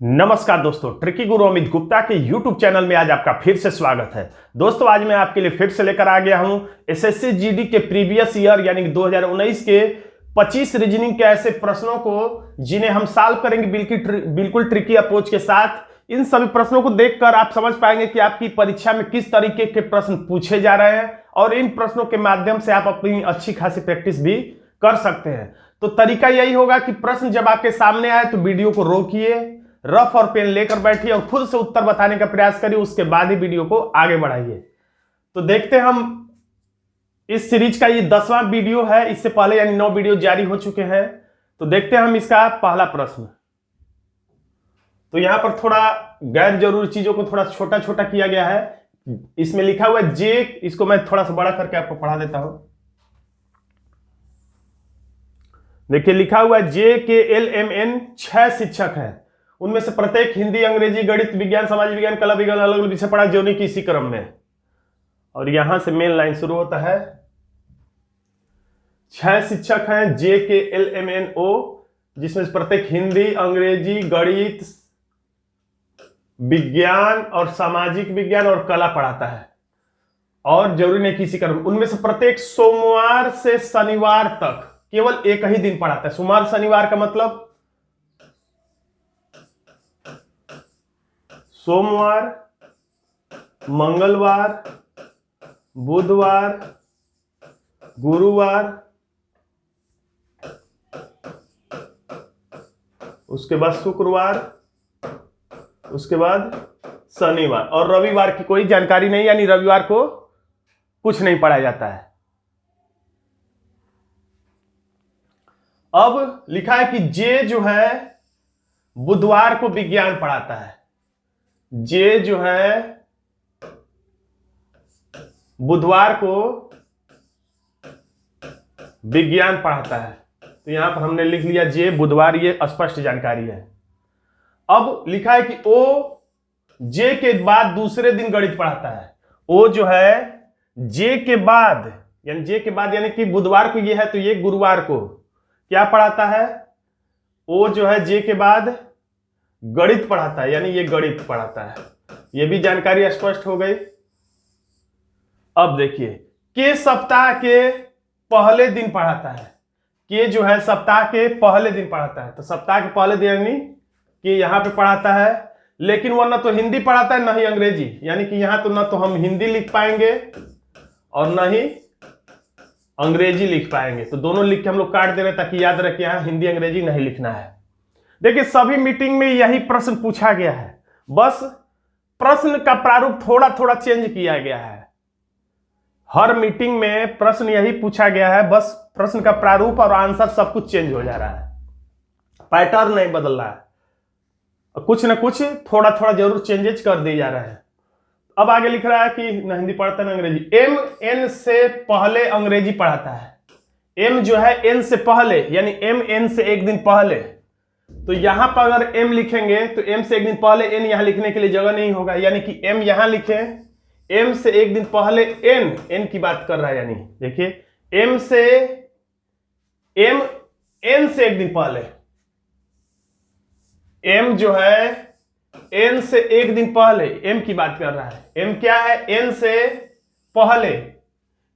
नमस्कार दोस्तों, ट्रिकी गुरु अमित गुप्ता के YouTube चैनल में आज आपका फिर से स्वागत है। दोस्तों आज मैं आपके लिए फिर से लेकर आ गया हूं एसएससी जीडी के प्रीवियस ईयर यानी कि 2019 के 25 रीजनिंग के ऐसे प्रश्नों को जिन्हें हम सॉल्व करेंगे बिल्कुल ट्रिकी अप्रोच के साथ। इन सभी प्रश्नों को देखकर आप समझ पाएंगे कि आपकी परीक्षा में किस तरीके के प्रश्न पूछे जा रहे हैं और इन प्रश्नों के माध्यम से आप अपनी अच्छी खासी प्रैक्टिस भी कर सकते हैं। तो तरीका यही होगा कि प्रश्न जब आपके सामने आए तो वीडियो को रोकिए, रफ और पेन लेकर बैठिए और खुद से उत्तर बताने का प्रयास करिए, उसके बाद ही वीडियो को आगे बढ़ाइए। तो देखते हैं हम इस सीरीज का ये 10वां वीडियो है। इससे पहले यानी 9 वीडियो जारी हो चुके हैं। तो देखते हैं हम इसका पहला प्रश्न। तो यहां पर थोड़ा गैर जरूरी चीजों को थोड़ा छोटा छोटा किया गया है। इसमें लिखा हुआ है जे, इसको मैं थोड़ा सा बड़ा करके आपको पढ़ा देता हूं। देखिए लिखा हुआ है JKLMN 6 शिक्षक हैं, उनमें से प्रत्येक हिंदी, अंग्रेजी, गणित, विज्ञान, समाज विज्ञान, कला विज्ञान अलग अलग विषय पढ़ा जो नहीं कि इसी क्रम में। और यहां से मेन लाइन शुरू होता है। 6 शिक्षक हैं JKLMNO, जिसमें से प्रत्येक हिंदी, अंग्रेजी, गणित, विज्ञान और सामाजिक विज्ञान और कला पढ़ाता है और जरूरी नहीं कि इसी क्रम। उनमें से प्रत्येक सोमवार से शनिवार तक केवल एक ही दिन पढ़ाता है। सोमवार शनिवार का मतलब सोमवार, मंगलवार, बुधवार, गुरुवार, उसके बाद शुक्रवार, उसके बाद शनिवार और रविवार की कोई जानकारी नहीं, यानी रविवार को कुछ नहीं पढ़ाया जाता है। अब लिखा है कि जे जो है बुधवार को विज्ञान पढ़ाता है। जे जो है बुधवार को विज्ञान पढ़ाता है। तो यहां पर हमने लिख लिया जे बुधवार, ये स्पष्ट जानकारी है। अब लिखा है कि ओ जे के बाद दूसरे दिन गणित पढ़ाता है। ओ जो है जे के बाद यानी कि बुधवार को ये है तो ये गुरुवार को क्या पढ़ाता है? ओ जो है जे के बाद गणित पढ़ाता है, यानी ये गणित पढ़ाता है। ये भी जानकारी स्पष्ट हो गई। अब देखिए के सप्ताह के पहले दिन पढ़ाता है। के जो है सप्ताह के पहले दिन पढ़ाता है, तो सप्ताह के पहले दिन यानी कि यहां पे पढ़ाता है। लेकिन वह ना तो हिंदी पढ़ाता है ना ही अंग्रेजी, यानी कि यहां तो ना तो हम हिंदी लिख पाएंगे और ना ही अंग्रेजी लिख पाएंगे। तो दोनों लिख के हम लोग काट दे रहे ताकि याद रखें यहां हिंदी अंग्रेजी नहीं लिखना है। देखिए सभी मीटिंग में यही प्रश्न पूछा गया है, बस प्रश्न का प्रारूप थोड़ा थोड़ा चेंज किया गया है। हर मीटिंग में प्रश्न यही पूछा गया है, बस प्रश्न का प्रारूप और आंसर सब कुछ चेंज हो जा रहा है, पैटर्न नहीं बदल रहा है। कुछ ना कुछ थोड़ा थोड़ा जरूर चेंजेस कर दिए जा रहे हैं। अब आगे लिख रहा है कि न हिंदी पढ़ता है न अंग्रेजी। एम एन से पहले अंग्रेजी पढ़ाता है। एम जो है एन से पहले, यानी एम एन से एक दिन पहले। तो यहां पर अगर m लिखेंगे तो m से एक दिन पहले n यहां लिखने के लिए जगह नहीं होगा, यानी कि m यहां लिखें। m से एक दिन पहले n की बात कर रहा है, यानी देखिए m n से एक दिन पहले। m जो है n से एक दिन पहले m की बात कर रहा है। m क्या है? n से पहले,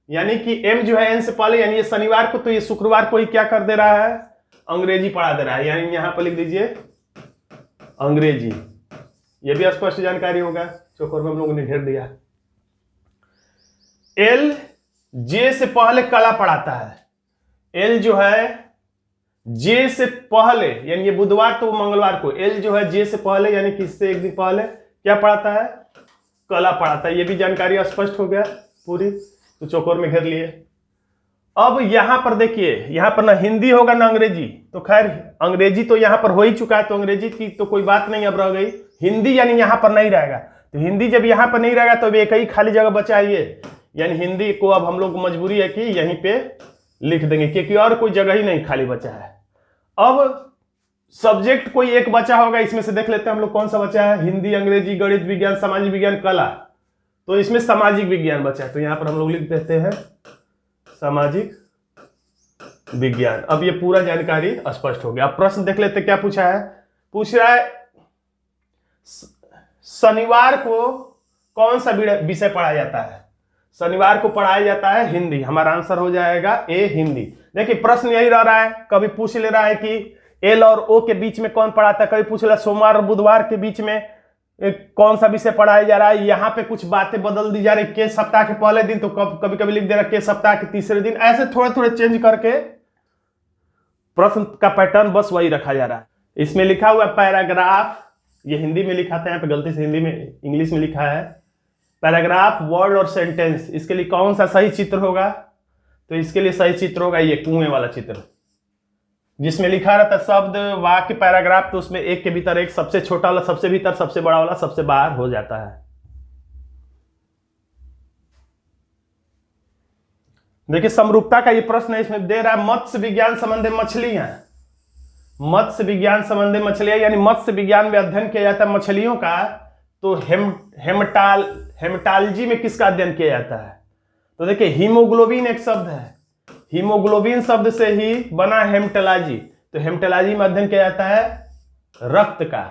यानी कि m जो है n से पहले, यानी ये शनिवार को तो ये शुक्रवार को ही क्या कर दे रहा है? अंग्रेजी पढ़ा दे रहा है, यानी यहां पर लिख दीजिए अंग्रेजी। यह भी स्पष्ट जानकारी होगा, चौकोर में हम लोगों ने घेर दिया। एल जे से पहले कला पढ़ाता है। एल जो है जे से पहले, यानी ये बुधवार तो मंगलवार को, एल जो है जे से पहले यानी किससे एक दिन पहले क्या पढ़ाता है? कला पढ़ाता है। ये भी जानकारी स्पष्ट हो गया पूरी, तो चौकोर में घेर लिए। अब यहां पर देखिए, यहां पर ना हिंदी होगा ना अंग्रेजी, तो खैर अंग्रेजी तो यहां पर हो ही चुका है, तो अंग्रेजी की तो कोई बात नहीं अब रह गई। हिंदी यानी यहां पर नहीं रहेगा, तो हिंदी जब यहां पर नहीं रहेगा तो एक ही खाली जगह बचा है ये, यानी हिंदी को अब हम लोग को मजबूरी है कि यहीं पे लिख देंगे, क्योंकि और कोई जगह ही नहीं खाली बचा है। अब सब्जेक्ट कोई एक बचा होगा, इसमें से देख लेते हैं हम लोग कौन सा बचा है। हिंदी, अंग्रेजी, गणित, विज्ञान, सामाजिक विज्ञान, कला। तो इसमें सामाजिक विज्ञान बचा है, तो यहां पर हम लोग लिख देते हैं सामाजिक विज्ञान। अब ये पूरा जानकारी स्पष्ट हो गया। अब प्रश्न देख लेते क्या पूछा है। पूछ रहा है शनिवार को कौन सा विषय पढ़ाया जाता है? शनिवार को पढ़ाया जाता है हिंदी। हमारा आंसर हो जाएगा ए, हिंदी। देखिए प्रश्न यही रह रहा है, कभी पूछ ले रहा है कि एल और ओ के बीच में कौन पढ़ाता है, कभी पूछ रहा है सोमवार और बुधवार के बीच में कौन सा विषय पढ़ाया जा रहा है। यहाँ पे कुछ बातें बदल दी जा रही, के सप्ताह के पहले दिन तो कभी कभी लिख दे रहा के सप्ताह के तीसरे दिन, ऐसे थोड़े थोड़े चेंज करके प्रश्न का पैटर्न बस वही रखा जा रहा है। इसमें लिखा हुआ पैराग्राफ, ये हिंदी में लिखा था, यहाँ पे गलती से हिंदी में इंग्लिश में लिखा है पैराग्राफ, वर्ड और सेंटेंस। इसके लिए कौन सा सही चित्र होगा? तो इसके लिए सही चित्र होगा ये कुएं वाला चित्र, जिसमें लिखा रहता शब्द, वाक्य, पैराग्राफ, तो उसमें एक के भीतर एक, सबसे छोटा वाला सबसे भीतर, सबसे बड़ा वाला सबसे बाहर हो जाता है। देखिए समरूपता का ये प्रश्न है, इसमें दे रहा है मत्स्य विज्ञान संबंधी मछलियां। मत्स्य विज्ञान संबंधी मछलियां यानी मत्स्य विज्ञान में अध्ययन किया जाता है मछलियों का, तो हेमटालजी में किसका अध्ययन किया जाता है? तो देखिए हीमोग्लोबिन एक शब्द है, हीमोग्लोबिन शब्द से ही बना हेमटोलॉजी, तो हेमटोलॉजी में अध्ययन किया जाता है रक्त का।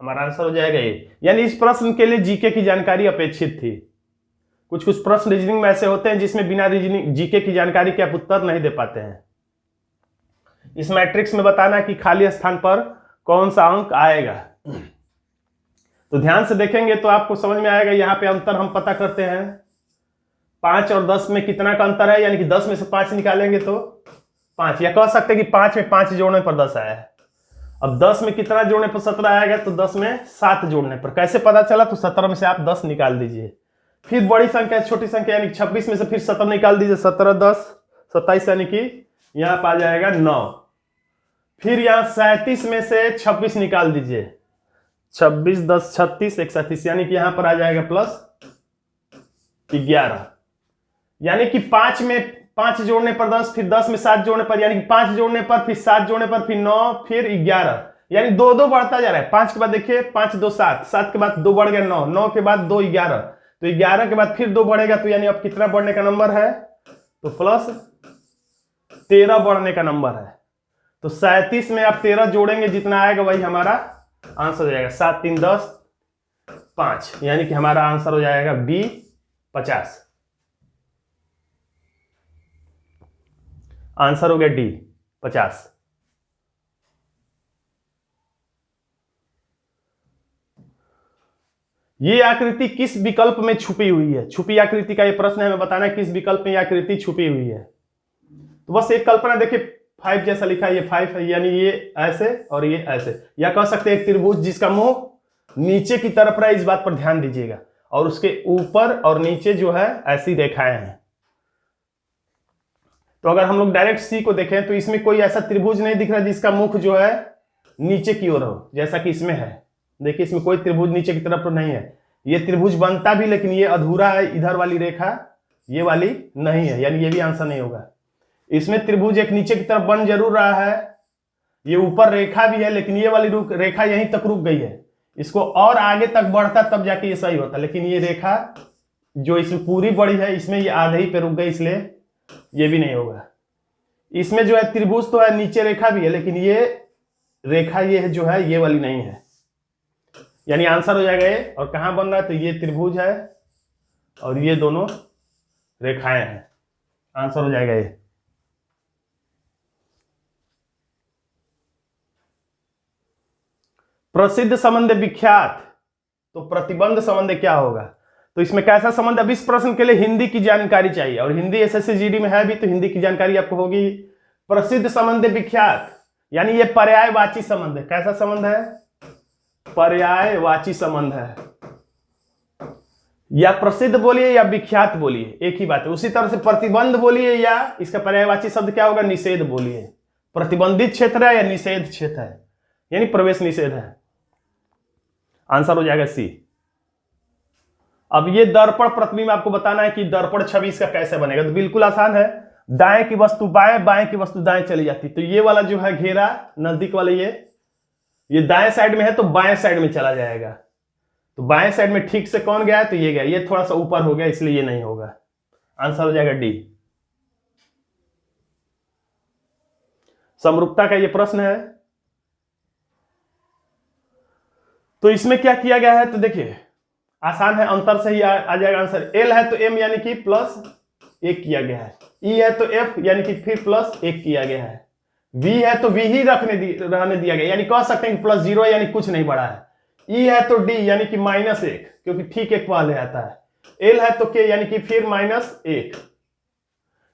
हमारा आंसर हो जाएगा ये। यानी इस प्रश्न के लिए जीके की जानकारी अपेक्षित थी। कुछ कुछ प्रश्न रीजनिंग में ऐसे होते हैं जिसमें बिना रीजनिंग जीके की जानकारी के आप उत्तर नहीं दे पाते हैं। इस मैट्रिक्स में बताना कि खाली स्थान पर कौन सा अंक आएगा। तो ध्यान से देखेंगे तो आपको समझ में आएगा। यहाँ पे अंतर हम पता करते हैं, 5 और 10 में कितना का अंतर है, यानी कि 10 में से 5 निकालेंगे तो 5, या कह सकते हैं कि 5 में 5 जोड़ने पर 10 आया है। अब 10 में कितना जोड़ने पर 17 आएगा, तो 10 में 7 जोड़ने पर। कैसे पता चला? तो 17 में से आप 10 निकाल दीजिए, फिर बड़ी संख्या छोटी संख्या यानी 26 में से फिर 17 निकाल दीजिए, 17 10 27, यानी कि यहाँ पर आ जाएगा 9। फिर यहाँ 37 में से 26 निकाल दीजिए, 26 10 36 137, यानी कि यहाँ पर आ जाएगा प्लस 11। यानी कि 5 में 5 जोड़ने पर 10, फिर 10 में 7 जोड़ने पर, यानी कि 5 जोड़ने पर, फिर 7 जोड़ने पर, फिर 9, फिर 11, यानी 2 2 बढ़ता जा रहा है। 5 के बाद देखिए 5 2 7, 7 के बाद 2 बढ़ गया 9, 9 के बाद 2 11, तो 11 के बाद फिर 2 बढ़ेगा, तो यानी अब कितना बढ़ने का नंबर है? तो प्लस 13 बढ़ने का नंबर है। तो 37 में आप 13 जोड़ेंगे, जितना आएगा वही हमारा आंसर हो जाएगा। 7 3 10 5, यानी कि हमारा आंसर हो जाएगा बी 50। आंसर हो गया डी 50। ये आकृति किस विकल्प में छुपी हुई है? छुपी आकृति का ये प्रश्न है, हमें बताना है किस विकल्प में ये आकृति छुपी हुई है। तो बस एक कल्पना देखिए, 5 जैसा लिखा है, ये 5 है, यानी ये ऐसे और ये ऐसे, या कह सकते हैं एक त्रिभुज जिसका मुंह नीचे की तरफ रहा है, इस बात पर ध्यान दीजिएगा, और उसके ऊपर और नीचे जो है ऐसी रेखाएं हैं। तो अगर हम लोग डायरेक्ट सी को देखें तो इसमें कोई ऐसा त्रिभुज नहीं दिख रहा जिसका मुख जो है नीचे की ओर हो, जैसा कि इसमें है। देखिए इसमें कोई त्रिभुज नीचे की तरफ तो नहीं है। ये त्रिभुज बनता भी, लेकिन ये अधूरा है, इधर वाली रेखा ये वाली नहीं है, यानी ये भी आंसर नहीं होगा। इसमें त्रिभुज एक नीचे की तरफ बन जरूर रहा है, ये ऊपर रेखा भी है, लेकिन ये वाली रेखा यहीं तक रुक गई है। इसको और आगे तक बढ़ता तब जाके ये सही होता, लेकिन ये रेखा जो इसमें पूरी बड़ी है, इसमें ये आधे ही पे रुक गई, इसलिए ये भी नहीं होगा। इसमें जो है त्रिभुज तो है, नीचे रेखा भी है, लेकिन ये रेखा ये जो है ये वाली नहीं है, यानी आंसर हो जाएगा ये। और कहां बन रहा है? तो ये त्रिभुज है और ये दोनों रेखाएं हैं, आंसर हो जाएगा ये। प्रसिद्ध संबंध विख्यात, तो प्रतिबंध संबंध क्या होगा? तो इसमें कैसा संबंध? अब इस प्रश्न के लिए हिंदी की जानकारी चाहिए, और हिंदी एसएससी जीडी में है भी, तो हिंदी की जानकारी आपको होगी। प्रसिद्ध संबंध विख्यात यानी ये पर्यायवाची संबंध है। कैसा संबंध है? पर्यायवाची संबंध है। या प्रसिद्ध बोलिए या विख्यात बोलिए, एक ही बात है। उसी तरह से प्रतिबंध बोलिए या इसका पर्यायवाची शब्द क्या होगा? निषेध बोलिए। प्रतिबंधित क्षेत्र है या निषेध क्षेत्र है, यानी प्रवेश निषेध है। आंसर हो जाएगा सी। अब ये दर्पण प्रतिबिंब आपको बताना है कि दर्पण छवि इसका कैसे बनेगा। तो बिल्कुल आसान है, दाएं की वस्तु बाएं, बाएं की वस्तु दाएं चली जाती। तो ये वाला जो है घेरा नजदीक वाले ये दाएं साइड में है, तो बाएं साइड में चला जाएगा। तो बाएं साइड में ठीक से कौन गया है? तो ये गया। ये थोड़ा सा ऊपर हो गया, इसलिए ये नहीं होगा। आंसर हो जाएगा डी। समरूपता का ये प्रश्न है। तो इसमें क्या किया गया है, तो देखिए आसान है, अंतर से ही आ जाएगा आंसर। एल है तो एम यानी कि प्लस 1 किया गया है, ई है तो एफ यानी कि फिर प्लस 1 किया गया है, वी है तो वी ही रहने दिया गया, यानी कह सकते हैं कि प्लस 0 यानी कुछ नहीं बढ़ा है, ई है तो डी यानी कि -1 क्योंकि ठीक एक पहले आता है, एल है तो के यानी कि फिर -1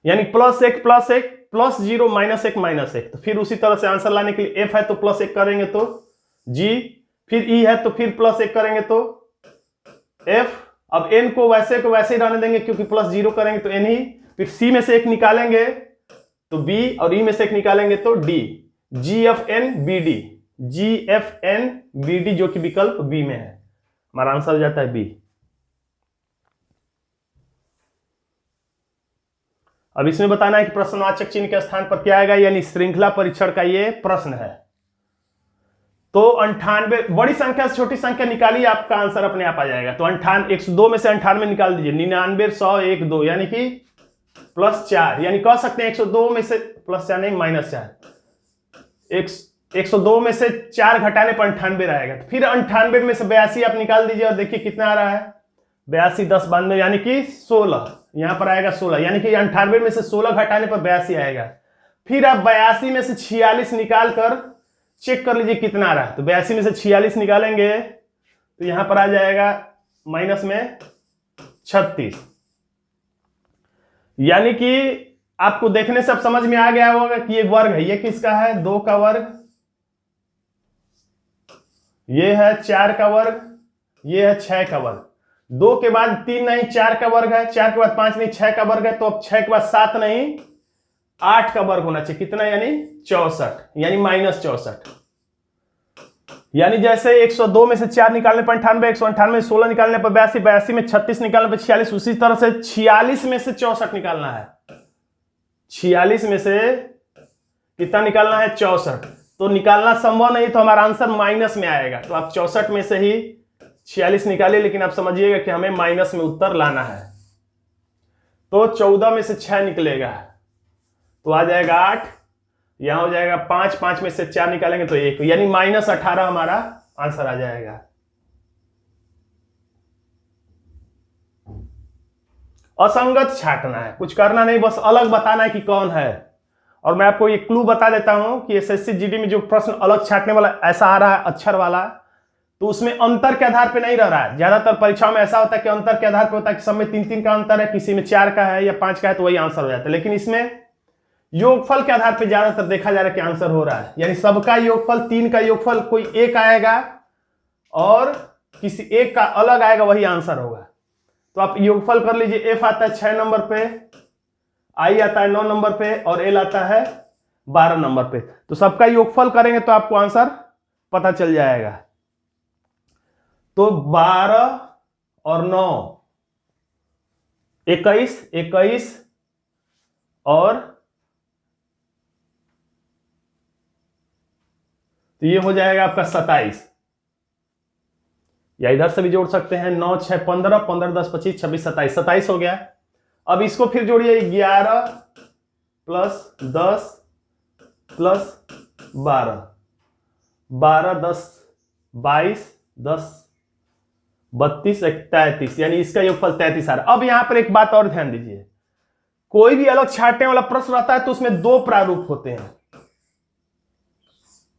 यानी +1 +1 +0 -1 -1। तो फिर उसी तरह से आंसर लाने के लिए एफ है तो +1 करेंगे तो जी, फिर ई है तो फिर +1 करेंगे तो एफ। अब एन को वैसे ही रहने देंगे क्योंकि +0 करेंगे तो एन ही, फिर सी में से 1 निकालेंगे तो बी और ई में से 1 निकालेंगे तो डी, जी एफ एन बी डी, जी एफ एन बी डी जो कि विकल्प बी में है, हमारा आंसर हो जाता है बी। अब इसमें बताना है कि प्रश्नवाचक चिन्ह के स्थान पर क्या आएगा, यानी श्रृंखला परीक्षण का ये प्रश्न है। तो 98 बड़ी संख्या से छोटी संख्या निकालिए, आपका आंसर अपने आप आ जाएगा। तो 102 में से 98 निकाल दीजिए, 99 100 1 2 यानी कि +4, यानी कह सकते हैं 102 में से +4 नहीं -4, 102 में से 4 घटाने पर 98 आएगा। तो फिर 98 में से 82 आप निकाल दीजिए और देखिए कितना आ रहा है, 82 10 92 यानी कि 16, यहां पर आएगा 16, यानी कि 98 में से 16 घटाने पर 82 आएगा। फिर आप 82 में से 46 निकाल कर चेक कर लीजिए कितना आ रहा है। तो 82 में से 46 निकालेंगे तो यहां पर आ जाएगा माइनस में 36, यानी कि आपको देखने से अब समझ में आ गया होगा कि ये वर्ग है, ये किसका है, 2 का वर्ग, ये है 4 का वर्ग, ये है 6 का वर्ग, 2 के बाद 3 नहीं 4 का वर्ग है, 4 के बाद 5 नहीं 6 का वर्ग है, तो अब 6 के बाद 7 नहीं 8 का वर्ग होना चाहिए, कितना यानी 64, यानी -64। यानी जैसे 102 में से 4 निकालने पर 98, 198 में 16 निकालने पर 82, 82 में 36 निकालने पर 46, उसी तरह से 46 में से 64 निकालना है, 46 में से कितना निकालना है 64। तो निकालना संभव नहीं तो हमारा आंसर माइनस में आएगा, तो आप 64 में से ही 46 निकालिए, लेकिन आप समझिएगा कि हमें माइनस में उत्तर लाना है। तो 14 में से 6 निकलेगा तो आ जाएगा 8, यहां हो जाएगा 5, 5 में से 4 निकालेंगे तो 1, यानी -18 हमारा आंसर आ जाएगा। असंगत छांटना है, कुछ करना नहीं, बस अलग बताना है कि कौन है। और मैं आपको ये क्लू बता देता हूं कि एसएससी जीडी में जो प्रश्न अलग छांटने वाला ऐसा आ रहा है अक्षर वाला, तो उसमें अंतर के आधार पे नहीं रह रहा है। ज्यादातर परीक्षाओं में ऐसा होता है कि अंतर के आधार पे होता है कि सब में 3-3 का अंतर है, किसी में 4 का है या 5 का है, तो वही आंसर हो जाता है। लेकिन इसमें योगफल के आधार पे ज्यादातर देखा जा रहा है कि आंसर हो रहा है, यानी सबका योगफल 3 का योगफल कोई एक आएगा और किसी एक का अलग आएगा, वही आंसर होगा। तो आप योगफल कर लीजिए, एफ आता है 6 नंबर पे, आई आता है 9 नंबर पे और एल आता है 12 नंबर पे। तो सबका योगफल करेंगे तो आपको आंसर पता चल जाएगा। तो 12 और 9 21, 21 और तो ये हो जाएगा आपका 27, या इधर से भी जोड़ सकते हैं, 9 6 15, 15 10 25 26 27, 27 हो गया। अब इसको फिर जोड़िए, 11 + 10 + 12, 12 10 22 10 32 33, यानी इसका योगफल 33 आ रहा है। अब यहां पर एक बात और ध्यान दीजिए, कोई भी अलग छांटने वाला प्रश्न रहता है तो उसमें 2 प्रारूप होते हैं,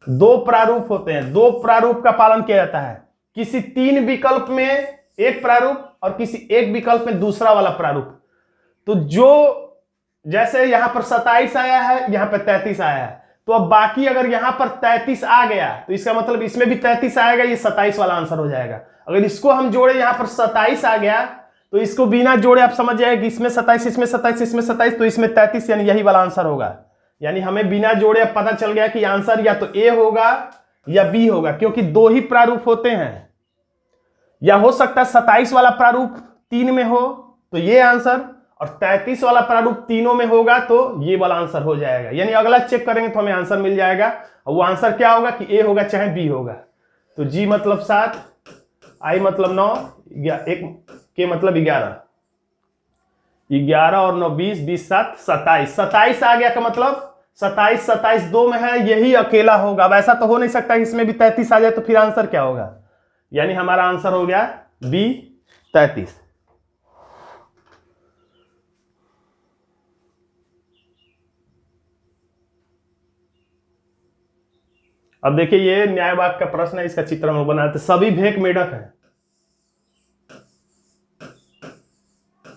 2 प्रारूप होते हैं, 2 प्रारूप का पालन किया जाता है। किसी 3 विकल्प में एक प्रारूप और किसी एक विकल्प में दूसरा वाला प्रारूप। तो जो जैसे यहां पर 27 आया है, यहां पर 33 आया है, तो अब बाकी अगर यहां पर 33 आ गया तो इसका मतलब इसमें भी 33 आएगा, ये 27 वाला आंसर हो जाएगा। अगर इसको हम जोड़े, यहां पर 27 आ गया तो इसको बिना जोड़े आप समझ जाएगा कि इसमें 27 इसमें 27 इसमें 27, तो इसमें 33, यानी यही वाला आंसर होगा। यानी हमें बिना जोड़े अब पता चल गया कि आंसर या तो ए होगा या बी होगा, क्योंकि 2 ही प्रारूप होते हैं। या हो सकता है 27 वाला प्रारूप 3 में हो तो ये आंसर, और 33 वाला प्रारूप तीनों में होगा तो ये वाला आंसर हो जाएगा। यानी अगला चेक करेंगे तो हमें आंसर मिल जाएगा, और वो आंसर क्या होगा कि ए होगा चाहे बी होगा। तो जी मतलब 7, आई मतलब 9, 1 के मतलब 11, 11 और 9 20, 20 7 27, 27 आ गया का मतलब 27 27 2 में है, यही अकेला होगा। अब ऐसा तो हो नहीं सकता कि इसमें भी 33 आ जाए, तो फिर आंसर क्या होगा, यानी हमारा आंसर हो गया बी 33। अब देखिए ये न्याय वाक्य का प्रश्न है, इसका चित्र हम बनाते। सभी भेक मेढक हैं,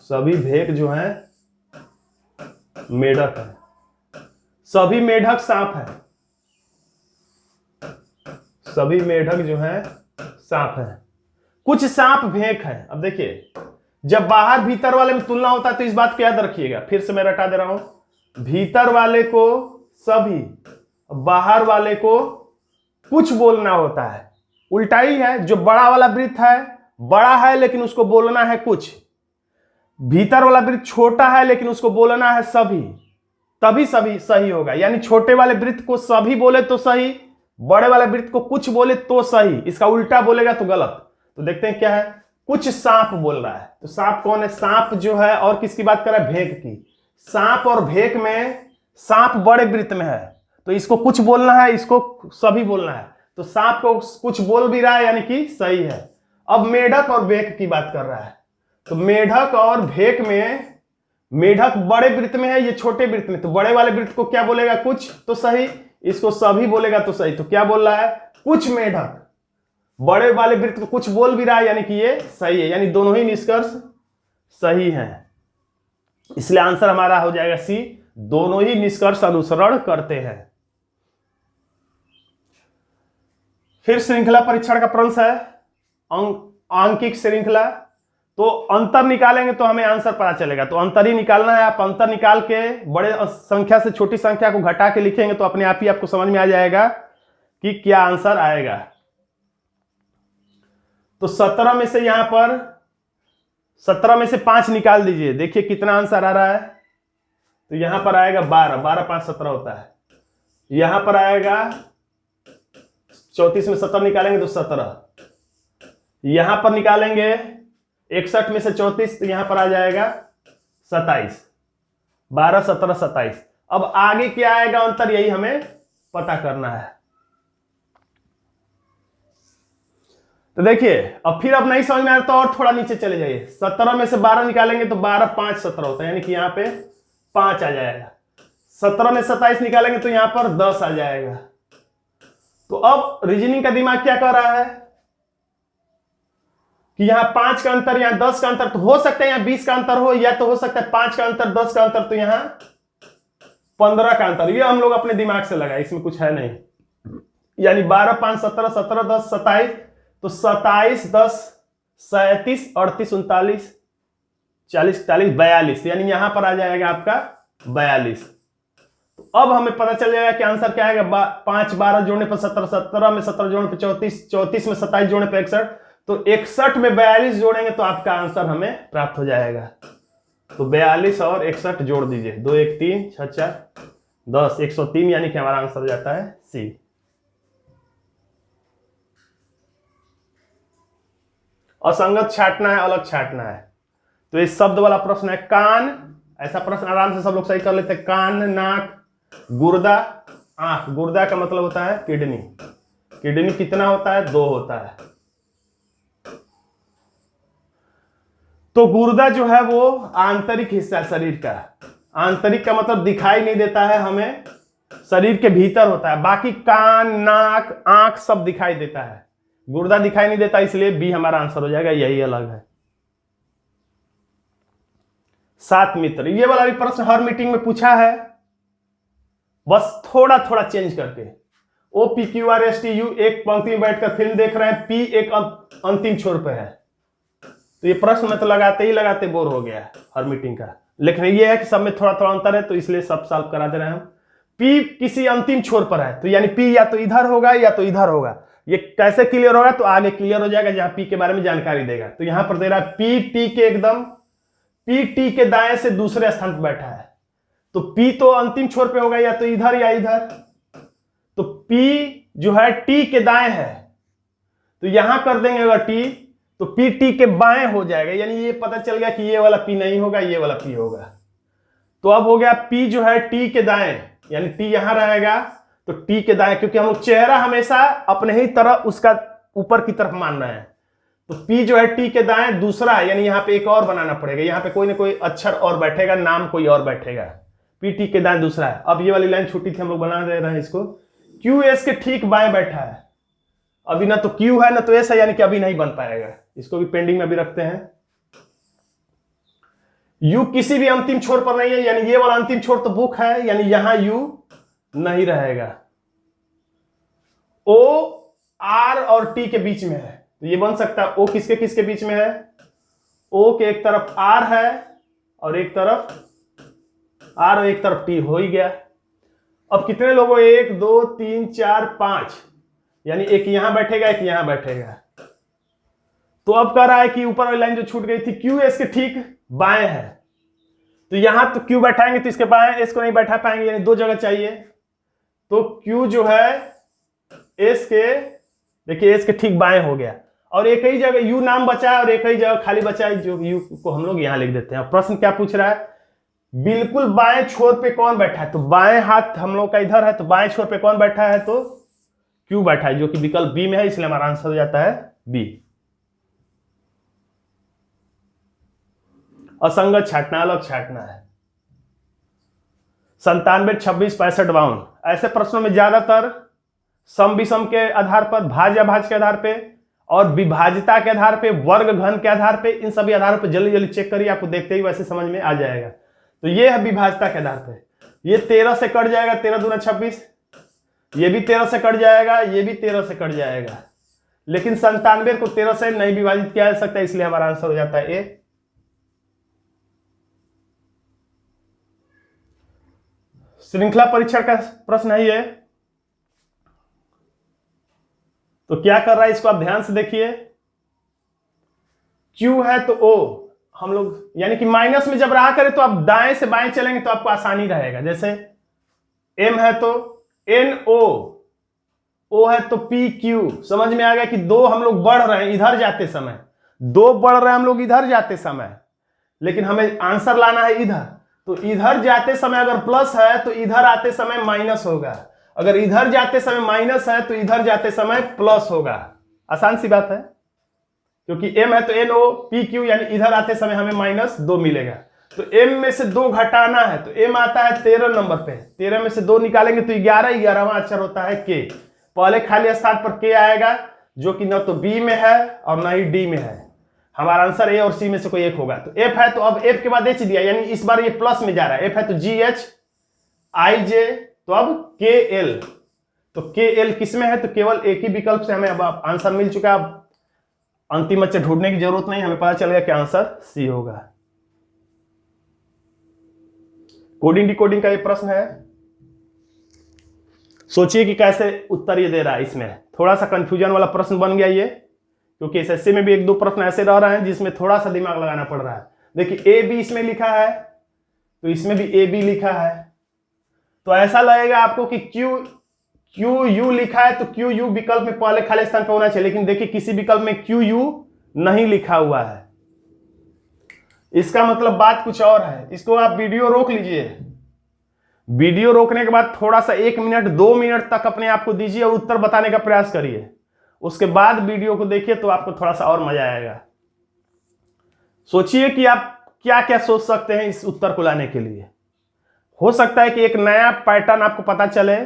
सभी भेक जो है मेढक है, सभी मेढक सांप है, सभी मेढक जो है सांप है, कुछ सांप भेक है। अब देखिए जब बाहर भीतर वाले में तुलना होता है तो इस बात को याद रखिएगा, फिर से मैं रटा दे रहा हूं, भीतर वाले को सभी, बाहर वाले को कुछ बोलना होता है। उल्टा ही है, जो बड़ा वाला वृत्त है बड़ा है लेकिन उसको बोलना है कुछ, भीतर वाला वृत्त छोटा है लेकिन उसको बोलना है सभी, तभी सभी सही होगा। यानी छोटे वाले वृत्त को सभी बोले तो सही, बड़े वाले वृत्त को कुछ बोले तो सही, इसका उल्टा बोलेगा तो गलत। तो देखते हैं क्या है, कुछ सांप बोल रहा है, तो सांप कौन है, सांप जो है, और किसकी बात कर रहा है, भेक की। सांप और भेक में सांप बड़े वृत्त में है तो इसको कुछ बोलना है, इसको सभी बोलना है, तो सांप को कुछ बोल भी रहा है यानी कि सही है। अब मेढक और भेक की बात कर रहा है, तो मेढक और भेक में, मेढक बड़े वृत्त में है, ये छोटे वृत्त में, तो बड़े वाले वृत्त को क्या बोलेगा, कुछ, तो सही, इसको सभी बोलेगा तो सही। तो क्या बोल रहा है, कुछ मेढक, बड़े वाले वृत्त को कुछ बोल भी रहा है यानी कि ये सही है, यानी दोनों ही निष्कर्ष सही हैं। इसलिए आंसर हमारा हो जाएगा सी, दोनों ही निष्कर्ष अनुसरण करते हैं। फिर श्रृंखला परीक्षण का प्रश्न है, आंकिक श्रृंखला, तो अंतर निकालेंगे तो हमें आंसर पता चलेगा, तो अंतर ही निकालना है। आप अंतर निकाल के बड़े संख्या से छोटी संख्या को घटा के लिखेंगे तो अपने आप ही आपको समझ में आ जाएगा कि क्या आंसर आएगा। तो 17 में से यहां पर 17 में से 5 निकाल दीजिए, देखिए कितना आंसर आ रहा है, तो यहां पर आएगा 12, 12 5 17 होता है। यहां पर आएगा 34 में 17 निकालेंगे तो 17, यहां पर निकालेंगे 61 में से 34 तो यहां पर आ जाएगा 27, 12 17 27। अब आगे क्या आएगा अंतर, यही हमें पता करना है। तो देखिए अब फिर अब नहीं समझ में आ रहा तो और थोड़ा नीचे चले जाइए, 17 में से 12 निकालेंगे तो 12 5 17 होता है, यानी कि यहां पे 5 आ जाएगा। 17 में 27 निकालेंगे तो यहां पर 10 आ जाएगा। तो अब रीजनिंग का दिमाग क्या कर रहा है कि यहां 5 का अंतर, यहां 10 का अंतर, तो हो सकता है यहां 20 का अंतर हो, या तो हो सकता है 5 का अंतर 10 का अंतर, तो यहां 15 का अंतर। ये हम लोग अपने दिमाग से लगाए, इसमें कुछ है नहीं। यानी 12 5 17 17 10 27, तो 27 10 37 38 39 40 41 42, यानी यहां पर आ जाएगा आपका 42। तो अब हमें पता चल जाएगा कि आंसर क्या आएगा, 5 12 जोड़ने पर 17, 17 में 17 जोड़ने पर 34, 34 में 27 जोड़ने पर 61, तो 61 में 42 जोड़ेंगे तो आपका आंसर हमें प्राप्त हो जाएगा। तो 42 और 61 जोड़ दीजिए, 2 1 3 6 4 10, 103, यानी कि हमारा आंसर हो जाता है सी। असंगत छांटना है, अलग छांटना है, तो इस शब्द वाला प्रश्न है कान, ऐसा प्रश्न आराम से सब लोग सही कर लेते हैं। कान, नाक, गुर्दा, आंख। गुर्दा का मतलब होता है किडनी, किडनी कितना होता है, 2 होता है। तो गुर्दा जो है वो आंतरिक हिस्सा शरीर का, आंतरिक का मतलब दिखाई नहीं देता है हमें, शरीर के भीतर होता है। बाकी कान, नाक, आंख सब दिखाई देता है, गुर्दा दिखाई नहीं देता, इसलिए बी हमारा आंसर हो जाएगा, यही अलग है। 7 मित्र, ये वाला भी प्रश्न हर मीटिंग में पूछा है, बस थोड़ा थोड़ा चेंज करके। OPQRSTU एक पंक्ति में बैठकर फिल्म देख रहे हैं, P एक अंतिम छोर पे है, तो ये प्रश्न में तो लगाते ही लगाते बोर हो गया हर मीटिंग का, लेकिन ये है कि सब में थोड़ा थोड़ा अंतर है, तो इसलिए सब सॉल्व करा दे रहे हैं हम। P किसी अंतिम छोर पर है, तो यानी P या तो इधर होगा या तो इधर होगा। ये कैसे क्लियर होगा, तो आगे क्लियर हो जाएगा जहां P के बारे में जानकारी देगा। तो यहां पर दे रहा है P T के एकदम, P T के दाएं से दूसरे स्थान पर बैठा है, तो P तो अंतिम छोर पे होगा या तो इधर या इधर, तो P जो है T के दाएं है, तो यहां कर देंगे अगर T, तो P T के बाएं हो जाएगा, यानी ये पता चल गया कि ये वाला P नहीं होगा, ये वाला P होगा। तो अब हो गया P जो है T के दाएं, यानी T यहां रहेगा तो T के दाएं, क्योंकि हम लोग चेहरा हमेशा अपने ही तरह उसका ऊपर की तरफ मान रहे हैं, तो P जो है T के दाएं दूसरा है, यानी यहाँ पे एक और बनाना पड़ेगा, यहाँ पे कोई ना कोई अक्षर और बैठेगा, नाम कोई और बैठेगा, P T के दाएं दूसरा है। अब ये वाली लाइन छूटी थी, हम लोग बना दे रहे हैं इसको। Q S के ठीक बाएं बैठा है, अभी ना तो Q है ना तो S है, यानी कि अभी नहीं बन पाएगा, इसको भी पेंडिंग में अभी रखते हैं। U किसी भी अंतिम छोर पर नहीं है, यानी ये वाला अंतिम छोर तो बुक है, यानी यहां U नहीं रहेगा। O R और T के बीच में है, तो ये बन सकता है O किसके किसके बीच में है, O के एक तरफ R है और एक तरफ R और एक तरफ T, हो ही गया। अब कितने लोगों, 1 2 3 4 5, यानी एक यहां बैठेगा एक यहां बैठेगा। तो अब कह रहा है कि ऊपर वाली लाइन जो छूट गई थी Q S के ठीक बाएं है, तो यहां तो Q बैठाएंगे तो इसके बाएं S को नहीं बैठा पाएंगे, यानी दो जगह चाहिए। तो Q जो है S के, देखिए S के ठीक बाएं हो गया, और एक ही जगह U नाम बचा है और एक ही जगह खाली बचा है, जो U को हम लोग यहां लिख देते हैं। प्रश्न क्या पूछ रहा है, बिल्कुल बाएं छोर पे कौन बैठा है, तो बाएं हाथ हम लोग का इधर है, तो बाएं छोर पे कौन बैठा है, तो Q बैठा है, जो कि विकल्प बी में है, इसलिए हमारा आंसर हो जाता है बी। असंगत छांटना, अलग छांटना है। 97, 26, 65, 52 ऐसे प्रश्नों में ज्यादातर सम विषम के आधार पर, भाज्य अभाज्य के आधार पे और विभाज्यता के आधार पे, वर्ग घन के आधार पे, इन सभी आधारों पे जल्दी जल्दी चेक करिए, आपको देखते ही वैसे समझ में आ जाएगा। तो ये है विभाज्यता के आधार पे, ये 13 से कट जाएगा, 13 दूना 26, ये भी 13 से कट जाएगा, ये भी 13 से कट जाएगा, लेकिन 97 को 13 से नहीं विभाजित किया जा सकता, इसलिए हमारा आंसर हो जाता है ए। श्रृंखला परीक्षण का प्रश्न है ये, तो क्या कर रहा है इसको आप ध्यान से देखिए। Q है तो O, हम लोग यानी कि माइनस में जब रहा करें तो आप दाएं से बाएं चलेंगे तो आपको आसानी रहेगा। जैसे M है तो NO, O है तो PQ, समझ में आ गया कि दो हम लोग बढ़ रहे हैं इधर जाते समय, दो बढ़ रहे हैं हम लोग इधर जाते समय, लेकिन हमें आंसर लाना है इधर, तो इधर जाते समय अगर प्लस है तो इधर आते समय माइनस होगा, अगर इधर जाते समय माइनस है तो इधर जाते समय प्लस होगा। आसान सी बात है, क्योंकि M है तो NO PQ, यानी इधर आते समय हमें -2 मिलेगा। तो M में से 2 घटाना है, तो M आता है 13 नंबर पे, 13 में से 2 निकालेंगे तो 11, 11वां अक्षर होता है K। पहले खाली स्थान पर K आएगा, जो कि न तो B में है और न ही D में है, हमारा आंसर A और C में से कोई एक होगा। तो F है तो अब F के बाद H दिया, यानी इस बार ये प्लस में जा रहा है, F है तो GH IJ, तो अब KL, तो KL किस में है, तो केवल एक ही विकल्प से हमें अब आंसर मिल चुका है, अब अंतिम अक्षर ढूंढने की जरूरत नहीं, हमें पता चल गया कि आंसर C होगा। कोडिंग डिकोडिंग का ये प्रश्न है, सोचिए कि कैसे उत्तर ये दे रहा है। इसमें थोड़ा सा कंफ्यूजन वाला प्रश्न बन गया ये, क्योंकि एसएससी में भी 1-2 प्रश्न ऐसे रह रहे हैं जिसमें थोड़ा सा दिमाग लगाना पड़ रहा है। देखिए AB इसमें लिखा है, तो इसमें भी AB लिखा है, तो ऐसा लगेगा आपको कि QU लिखा है, तो QU विकल्प में पहले खाली स्थान पर होना चाहिए, लेकिन देखिए किसी विकल्प में QU नहीं लिखा हुआ है, इसका मतलब बात कुछ और है। इसको आप वीडियो रोक लीजिए, वीडियो रोकने के बाद थोड़ा सा 1 मिनट 2 मिनट तक अपने आप को दीजिए और उत्तर बताने का प्रयास करिए, उसके बाद वीडियो को देखिए तो आपको थोड़ा सा और मजा आएगा। सोचिए कि आप क्या क्या सोच सकते हैं इस उत्तर को लाने के लिए। हो सकता है कि एक नया पैटर्न आपको पता चले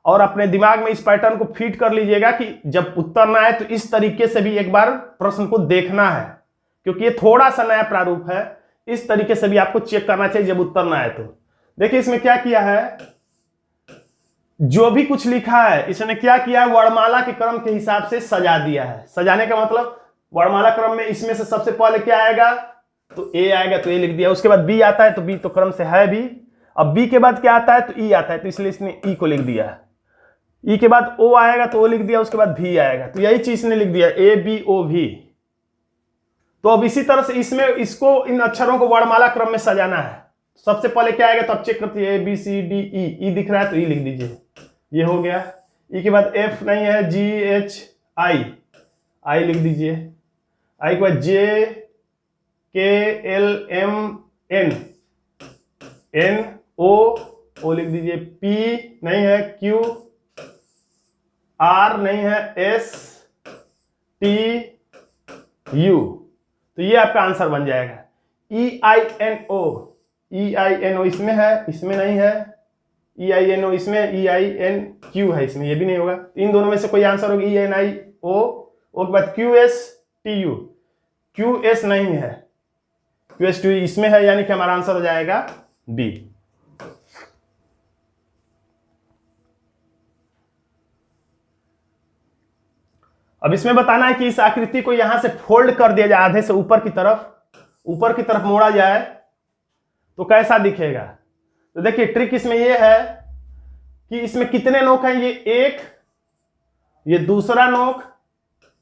और अपने दिमाग में इस पैटर्न को फीड कर लीजिएगा कि जब उत्तर ना आए तो इस तरीके से भी एक बार प्रश्न को देखना है, क्योंकि ये थोड़ा सा नया प्रारूप है, इस तरीके से भी आपको चेक करना चाहिए जब उत्तर ना आए तो। देखिए इसमें क्या किया है, जो भी कुछ लिखा है इसने क्या किया है, वर्णमाला के क्रम के हिसाब से सजा दिया है। सजाने का मतलब वर्णमाला क्रम में इसमें से सबसे पहले क्या आएगा, तो A आएगा तो A लिख दिया, उसके बाद B आता है तो B तो क्रम से है भी, अब B के बाद क्या आता है तो E आता है, तो इसलिए इसने E को लिख दिया, E के बाद O आएगा तो O लिख दिया, उसके बाद V आएगा, तो यही चीज ने लिख दिया ABOV। तो अब इसी तरह से इसमें इसको इन अक्षरों को वर्णमाला क्रम में सजाना है। सबसे पहले क्या आएगा तो आप चेक करते हैं ABCDE, E दिख रहा है तो E लिख दीजिए, ये हो गया। E के बाद F नहीं है, GHI, I लिख दीजिए, I के बाद JKLMN, NO लिख दीजिए, P नहीं है, Q, R नहीं है, S, TU, तो ये आपका आंसर बन जाएगा। EINO इसमें है, इसमें नहीं है। EINO इसमें, EINQ है इसमें, ये भी नहीं होगा। इन दोनों में से कोई आंसर होगा। ENIO, उसके बाद QSTU, QS नहीं है, QSTU इसमें है, यानी कि हमारा आंसर हो जाएगा B। अब इसमें बताना है कि इस आकृति को यहां से फोल्ड कर दिया जाए, आधे से ऊपर की तरफ मोड़ा जाए तो कैसा दिखेगा। तो देखिए ट्रिक इसमें यह है कि इसमें कितने नोक हैं, ये एक, ये दूसरा नोक,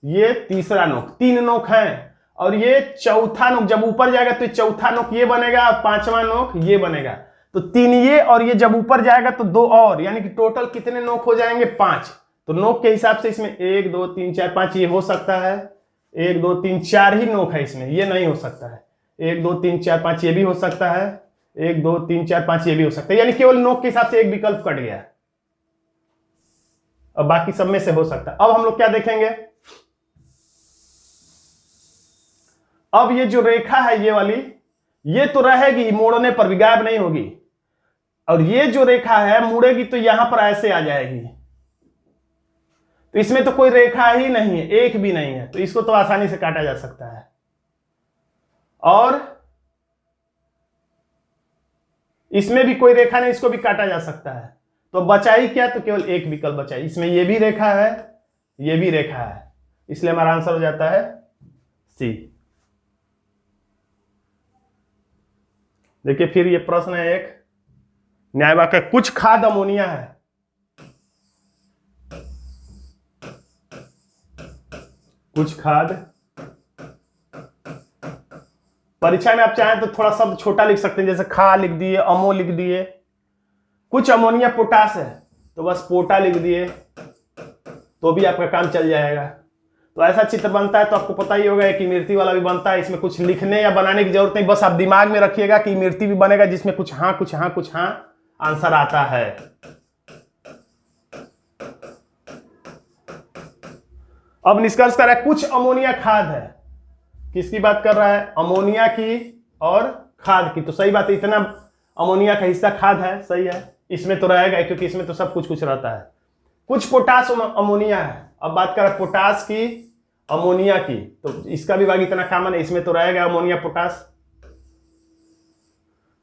ये तीसरा नोक, 3 नोक हैं। और ये चौथा नोक जब ऊपर जाएगा तो चौथा नोक ये बनेगा और 5वां नोक ये बनेगा। तो 3 ये, और ये जब ऊपर जाएगा तो 2 और, यानी कि टोटल कितने नोक हो जाएंगे, 5। तो नोक के हिसाब से इसमें 1 2 3 4 5 ये हो सकता है। 1 2 3 4 ही नोक है इसमें, ये नहीं हो सकता है। 1 2 3 4 5 ये भी हो सकता है। 1 2 3 4 5 ये भी हो सकता है, यानी केवल नोक के हिसाब से एक विकल्प कट गया, और बाकी सब में से हो सकता है। अब हम लोग क्या देखेंगे, अब ये जो रेखा है ये वाली, ये तो रहेगी, मोड़ने पर भी गायब नहीं होगी। और ये जो रेखा है मुड़ेगी तो यहां पर ऐसे आ जाएगी। तो इसमें तो कोई रेखा ही नहीं है, एक भी नहीं है, तो इसको तो आसानी से काटा जा सकता है। और इसमें भी कोई रेखा नहीं, इसको भी काटा जा सकता है। तो बचा ही क्या, तो केवल एक विकल्प बचा है। इसमें ये भी रेखा है, ये भी रेखा है, इसलिए हमारा आंसर हो जाता है सी। देखिए फिर ये प्रश्न है एक, न्याय वाक्य, कुछ खाद अमोनिया है। कुछ खाद, परीक्षा में आप चाहें तो थोड़ा शब्द छोटा लिख सकते हैं, जैसे खा लिख दिए, अमो लिख दिए। कुछ अमोनिया पोटास है तो बस पोटा लिख दिए तो भी आपका काम चल जाएगा। तो ऐसा चित्र बनता है, तो आपको पता ही होगा कि इमरती वाला भी बनता है। इसमें कुछ लिखने या बनाने की जरूरत नहीं, बस आप दिमाग में रखिएगा कि इमरती भी बनेगा जिसमें कुछ हाँ कुछ हाँ कुछ हाँ आंसर आता है। अब निष्कर्ष कर रहा है, कुछ अमोनिया खाद है। किसकी बात कर रहा है, अमोनिया की और खाद की। तो सही बात है, इतना अमोनिया का हिस्सा खाद है, सही है, इसमें तो रहेगा क्योंकि इसमें तो सब कुछ कुछ रहता है। कुछ पोटास अमोनिया है। अब बात कर रहा है पोटास की, अमोनिया की, तो इसका भी भाग इतना कॉमन है, इसमें तो रहेगा अमोनिया पोटास।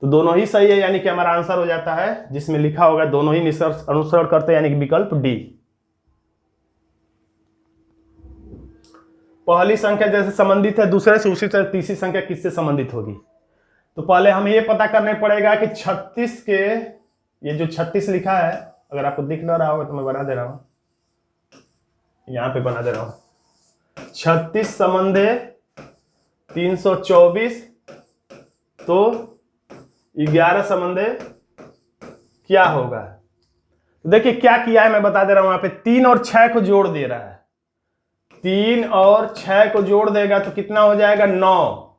तो दोनों ही सही है, यानी कि हमारा आंसर हो जाता है जिसमें लिखा होगा दोनों ही निष्कर्ष अनुसरण करते हैं, यानी कि विकल्प डी। पहली संख्या जैसे संबंधित है दूसरे से, उसी तरह तीसरी संख्या किससे संबंधित होगी। तो पहले हमें यह पता करने पड़ेगा कि 36 के, ये जो 36 लिखा है, अगर आपको दिख ना रहा होगा तो मैं बना दे रहा हूं, यहां पे बना दे रहा हूं। 36 संबंधे 324, तो 11 संबंधे क्या होगा। तो देखिए क्या किया है, मैं बता दे रहा हूं। यहां पे 3 और 6 को जोड़ दे रहा है। 3 और 6 को जोड़ देगा तो कितना हो जाएगा, 9।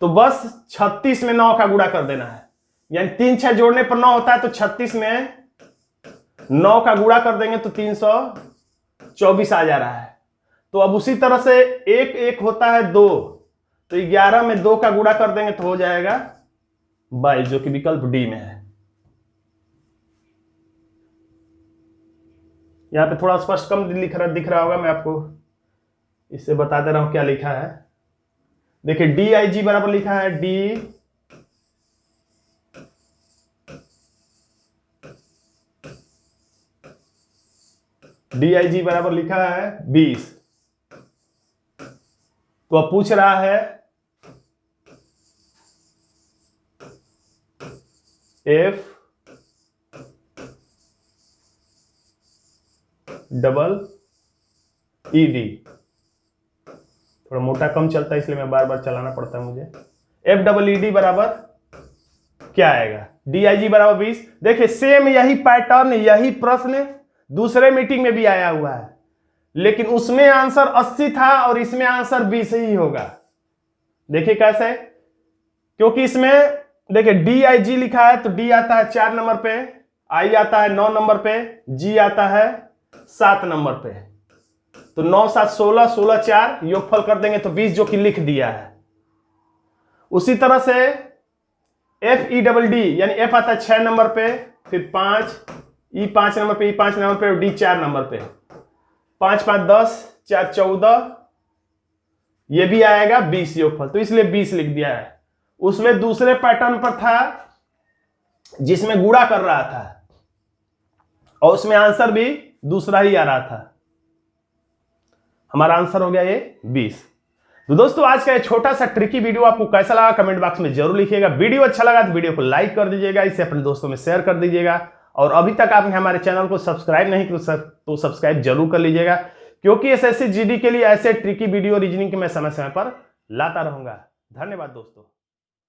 तो बस 36 में 9 का गुणा कर देना है, यानी 3 6 जोड़ने पर 9 होता है, तो 36 में 9 का गुणा कर देंगे तो 324 आ जा रहा है। तो अब उसी तरह से 1 1 होता है 2, तो 11 में 2 का गुणा कर देंगे तो हो जाएगा 22, जो कि विकल्प डी में है। यहां पे थोड़ा स्पष्ट कम दिख रहा होगा, मैं आपको इससे बता दे रहा हूं क्या लिखा है। देखिए DIG बराबर लिखा है DIG बराबर लिखा है 20। तो अब पूछ रहा है F डबल ED, थोड़ा मोटा कम चलता है इसलिए मैं बार बार चलाना पड़ता है मुझे। F डबल ED बराबर क्या आएगा, DIG बराबर 20। देखिए सेम यही पैटर्न, यही प्रश्न दूसरे मीटिंग में भी आया हुआ है, लेकिन उसमें आंसर 80 था और इसमें आंसर 20 ही होगा। देखिए कैसे, क्योंकि इसमें देखिए DIG लिखा है तो D आता है 4 नंबर पे, I आता है 9 नंबर पे, G आता है 7 नंबर पे। तो 9 7 16, 16 4 योगफल कर देंगे तो 20, जो कि लिख दिया है। उसी तरह से FEDD यानी F आता है 6 नंबर पे, फिर 5, E 5 नंबर पे, E 5 नंबर पे और D 4 नंबर पे। 5 5 10, 4 14, ये भी आएगा 20 योगफल, तो इसलिए 20 लिख दिया है। उसमें दूसरे पैटर्न पर था जिसमें गुणा कर रहा था और उसमें आंसर भी दूसरा ही आ रहा था। हमारा आंसर हो गया ये 20। तो दोस्तों आज का ये छोटा सा ट्रिकी वीडियो आपको कैसा लगा कमेंट बॉक्स में जरूर लिखिएगा। वीडियो अच्छा लगा तो वीडियो को लाइक कर दीजिएगा, इसे अपने दोस्तों में शेयर कर दीजिएगा और अभी तक आपने हमारे चैनल को सब्सक्राइब नहीं किया तो सब्सक्राइब जरूर कर लीजिएगा, क्योंकि एसएससी जीडी के लिए ऐसे ट्रिकी वीडियो रीजनिंग के मैं समय समय पर लाता रहूंगा। धन्यवाद दोस्तों।